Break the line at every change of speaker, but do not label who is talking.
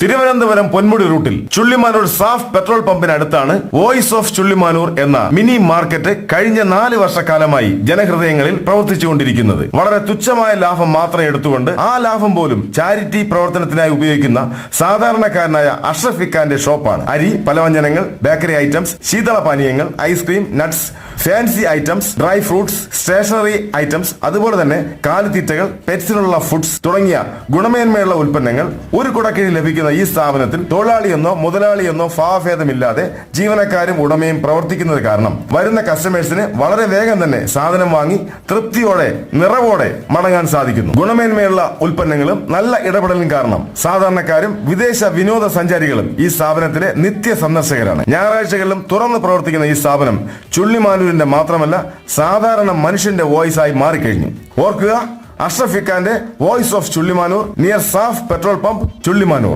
തിരുവനന്തപുരം പൊന്മുടി റൂട്ടിൽ ചുള്ളിമാനൂർ സാഫ് പെട്രോൾ പമ്പിനടുത്താണ് വോയിസ് ഓഫ് ചുള്ളിമാനൂർ എന്ന മിനി മാർക്കറ്റ് കഴിഞ്ഞ 4 വർഷക്കാലമായി ജനഹൃദയങ്ങളിൽ പ്രവർത്തിച്ചുകൊണ്ടിരിക്കുന്നത്. വളരെ തുച്ഛമായ ലാഭം മാത്രം എടുത്തുകൊണ്ട് ആ ലാഭം പോലും ചാരിറ്റി പ്രവർത്തനത്തിനായി ഉപയോഗിക്കുന്ന സാധാരണക്കാരനായ അഷ്റഫ് ഇക്കാന്റെ ഷോപ്പാണ്. അരി, പലവ്യഞ്ജനങ്ങൾ, ബേക്കറി ഐറ്റംസ്, ശീതള പാനീയങ്ങൾ, ice cream, nuts, fancy items, dry fruits, stationery items, അതുപോലെ തന്നെ കാലിത്തീറ്റകൾ, പെറ്റ്സിനുള്ള ഫുഡ്സ് തുടങ്ങിയ ഗുണമേന്മയുള്ള ഉൽപ്പന്നങ്ങൾ ഒരു കുടക്കീഴിൽ ലഭിക്കുന്ന ഈ സ്ഥാപനത്തിൽ തൊഴിലാളിയെന്നോ മുതലാളിയെന്നോ ഭാവഭേദമില്ലാതെ ജീവനക്കാരും ഉടമയും പ്രവർത്തിക്കുന്നത് കാരണം വരുന്ന കസ്റ്റമേഴ്സിന് വളരെ വേഗം തന്നെ സാധനം വാങ്ങി തൃപ്തിയോടെ നിറവോടെ മടങ്ങാൻ സാധിക്കുന്നു. ഗുണമേന്മയുള്ള ഉൽപ്പന്നങ്ങളും നല്ല ഇടപെടലും കാരണം സാധാരണക്കാരും വിദേശ വിനോദ സഞ്ചാരികളും ഈ സ്ഥാപനത്തിലെ നിത്യ സന്ദർശകരാണ്. ഞായറാഴ്ചകളിലും തുറന്നു പ്രവർത്തിക്കുന്ന ഈ സ്ഥാപനം ചുള്ളിമാനൂരിന്റെ മാത്രമല്ല സാധാരണ മനുഷ്യന്റെ വോയിസ് ആയി മാറിക്കഴിഞ്ഞു. ഓർക്കുക, അഷ്റഫ് ഇക്കാന്റെ voice of Chullimanoor, near Saaf petrol pump, Chullimanoor.